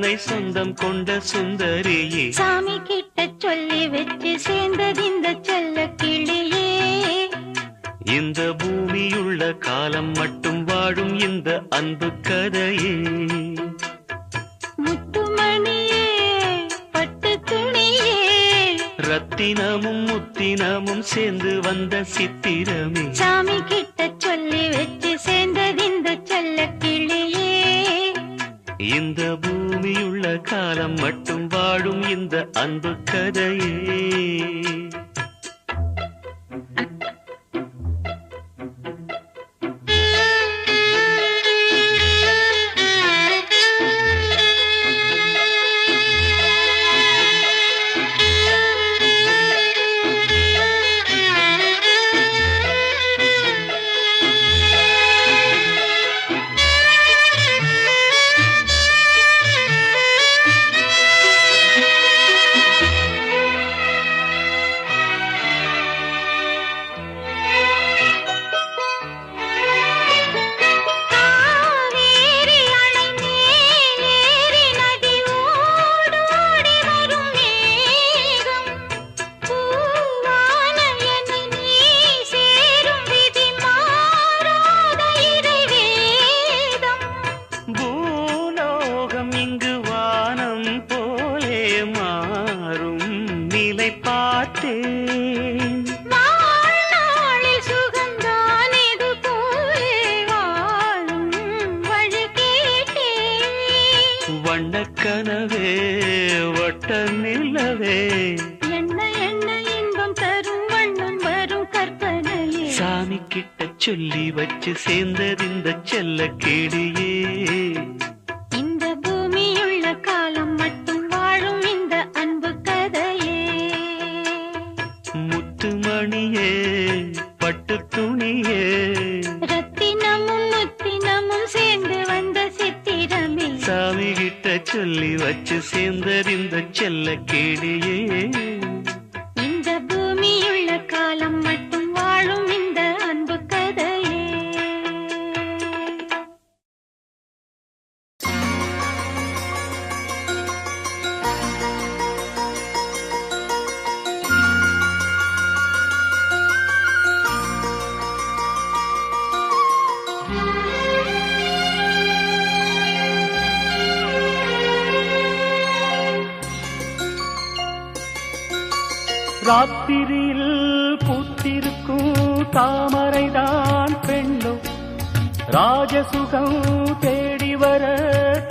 தன்னை சொந்தம் கொண்ட சுந்தரியே சாமி கிட்ட சொல்லி வச்சு சேர்ந்தது இந்த செல்ல கிளியே. இந்த பூமியுள்ள காலம் மட்டும் வாழும் இந்த அன்பு கதையே. முத்துமணியே பட்டு துணியே ரத்தினமும் முத்தினமும் சேர்ந்து வந்த சித்திரமே சாமி கிட்ட சொல்லி வச்சு சேர்ந்தது இந்த செல்ல கிளியே. இந்த பூமியுள்ள காலம் மட்டும் வாழும் இந்த அன்பு கதையே. வண்ணக்கனவே வட்ட நிலவே என்ன என்ன இன்பம் தரும் வண்ணம் வரும் கற்பனையே. சாமி கிட்ட சொல்லி வச்சு சேர்ந்தது இந்த செல்ல கிளியே. இந்த பூமியுள்ள காலம் மட்டும் வாழும் இந்த அன்பு கதையே. முத்துமணியே பட்டு துணியே ரத்தினமும் முத்தினமும் சேர்ந்து வந்த சித்திரமே சாமி கிட்ட சொல்லி வச்சு சேர்ந்தது இந்த செல்ல கிளியே. இந்த பூமியுள்ள காலம் மட்டும் வாழும் இந்த அன்பு கதையே. ராத்திரியில் பூத்திருக்கும் தாமரைதான் பெண்ணும் ராஜசுகம் தேடி வர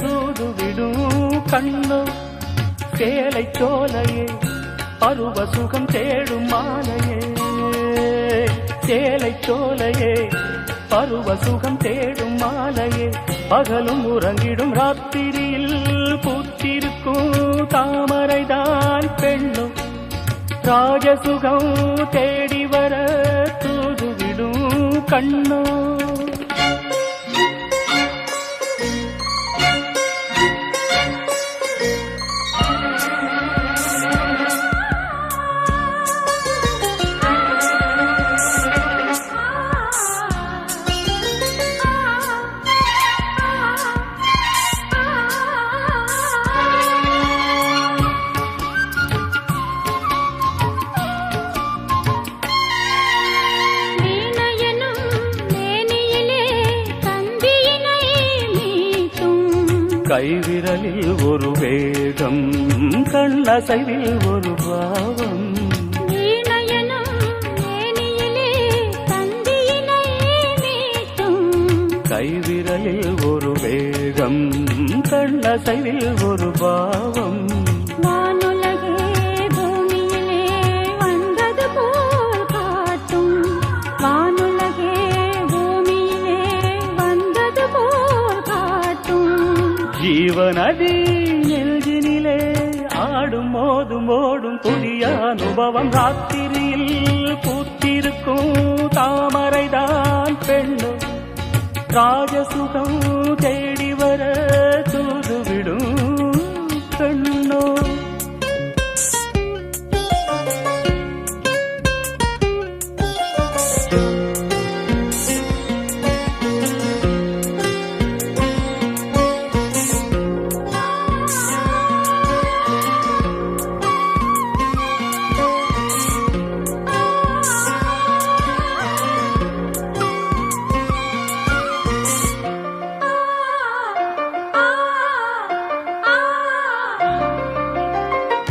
தூதுவிடும் கண்ணும். சேலை சோலையே பருவ சுகம் தேடும் மாலையே. சேலை சோலையே பருவ சுகம் தேடும் மாலையே. பகலும் உறங்கிடும் ராத்திரியில் பூத்திருக்கும் தாமரைதான் பெண்ணும் ராஜசுகம் தேடி வர தூதுவிடும் கண்ணோ. கைவிரலில் ஒரு வேகம் கண்ணசைவில் ஒரு பாவம். கைவிரலில் ஒரு வேகம் கண்ணசைவில் ஒரு பாவம். ஜீவநதி நெஞ்சினிலே ஆடும் மோதும் ஓடும் புதிய அனுபவம். ராத்திரியில் பூத்திருக்கும் தாமரைதான் பெண்ணும் ராஜசுகம் தேடி வர தூதுவிடும் கண்ணோ.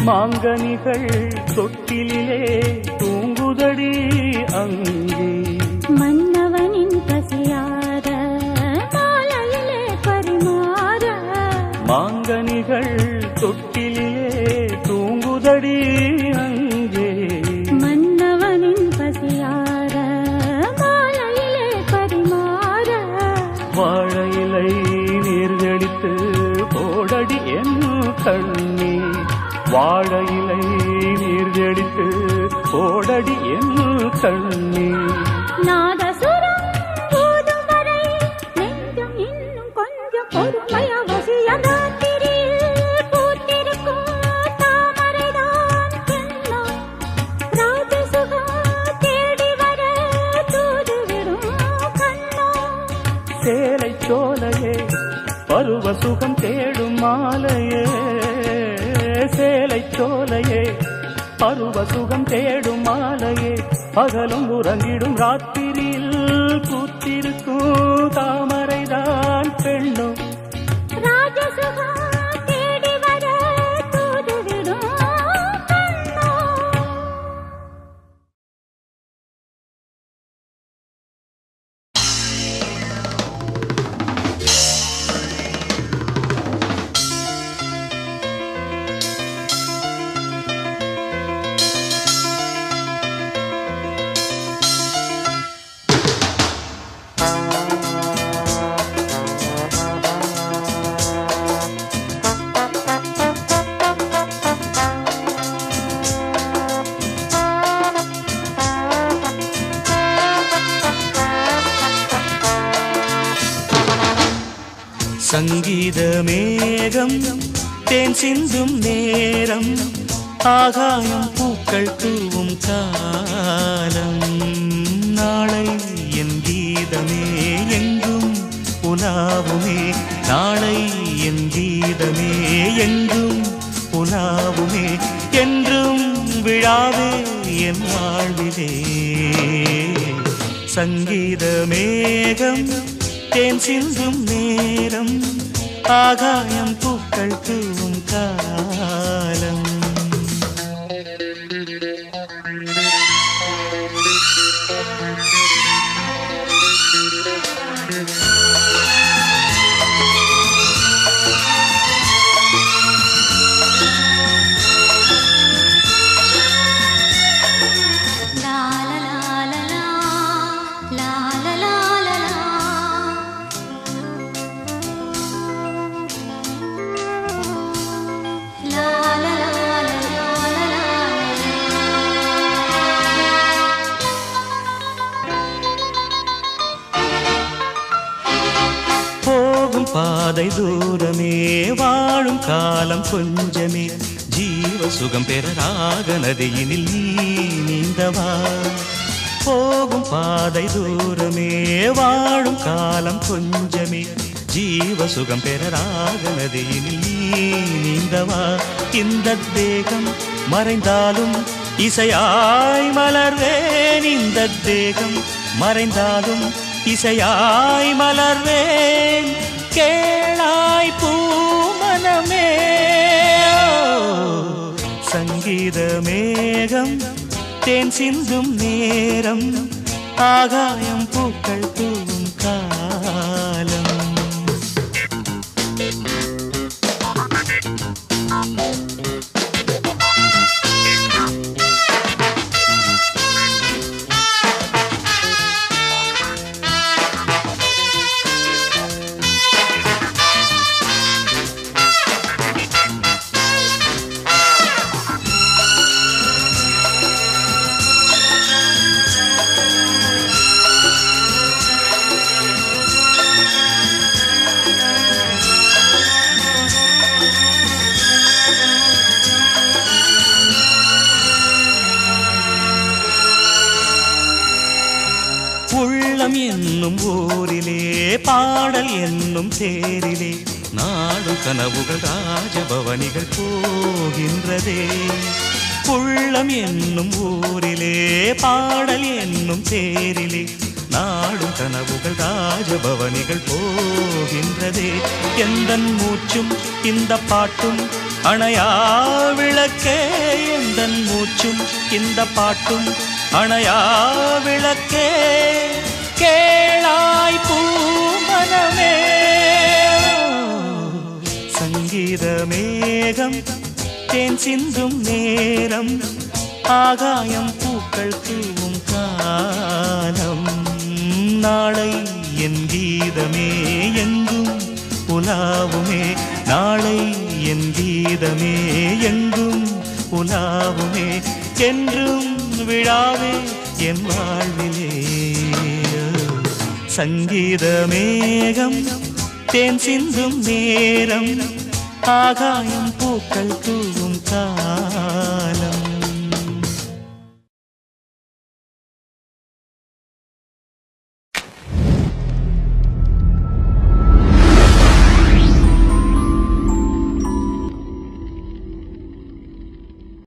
மாங்கனிகள் தொட்டிலே தூங்குதடி அங்கே மன்னவனின் பசியார மாலையிலே பரிமாற மாங்கனிகள் தொட்டிலே தூங்குதடி அங்கே மன்னவனின் பசியார மாலையிலே பரிமாற வாழையிலை நீர்கடித்து போடடி என் கண்ணே வாழையிலை நீர்கடித்து போடடி என் கண்ணே நாதசுரம் போதும் வரை நெஞ்சம் இன்னும் கொஞ்சம் பொறுமைய வசியம் ராத்திரியில் பூத்திருக்கும் தாமரைதான் பெண்ணோ ராஜசுகம் தேடி வர தூதுவிடும் கண்ணோ சேலை சோலையே பருவ சுகம் தேடும் மாலையே சேலை சோலையே பருவ சுகம் தேடும் மாலையே பகலும் உறங்கிடும் ராத்திரியில் பூத்திருக்கும் தாமரைதான் பெண்ணோ ராஜசுகம் தேடி வர தூதுவிடும் கண்ணோ சங்கீத மேகம் தேன் சிந்தும் நேரம் ஆகாயம் பூக்கள் தூவும் காலம் நாளை என் கீதமே எங்கும் உலாவுமே நாளை என் கீதமே எங்கும் உலாவுமே என்றும் விழாவே என் வாழ்விலே சங்கீத மேகம் தேன் சிந்தும் நேரம் ஆகாயம் பூக்கள் தூவும் காலம் பாதை தூரமே வாழும் காலம் கொஞ்சமே ஜீவ சுகம் பெற ராக நதியினில் நீ நீந்தவா போகும் பாதை தூரமே வாழும் காலம் கொஞ்சமே ஜீவ சுகம் பெற ராக நதியினில் நீ நீந்தவா இந்த தேகம் மறைந்தாலும் இசையாய் மலர்வேன் இந்த தேகம் மறைந்தாலும் இசையாய் மலர்வேன் கேளாய் பூமனமே சங்கீத மேகம் தேன் சிந்தும் நேரம் ஆகாயம் பூக்கள் தூவும் காலம் உள்ளம் என்னும் ஊரிலே பாடல் என்னும் தேரிலே நாடும் கனவுகள் ராஜபவனிகள் போகின்றதே உள்ளம் என்னும் ஊரிலே பாடல் என்னும் தேரிலே நாடும் கனவுகள் ராஜபவனிகள் போகின்றதே எந்தன் மூச்சும் இந்த பாட்டும் அணையா விளக்கே எந்தன் மூச்சும் இந்த பாட்டும் அணையா விளக்கே கேளாய் பூமனமே சங்கீத மேகம் தேன் சிந்தும் நேரம் ஆகாயம் பூக்கள் தூவும் காலம் நாளை என் கீதமே எங்கும் உலாவுமே நாளை என் கீதமே எங்கும் உலாவுமே என்றும் விழாவே என் வாழ்விலே சங்கீத மேகம் தேன் சிந்தும் நேரம் ஆகாயம் பூக்கள் தூவும்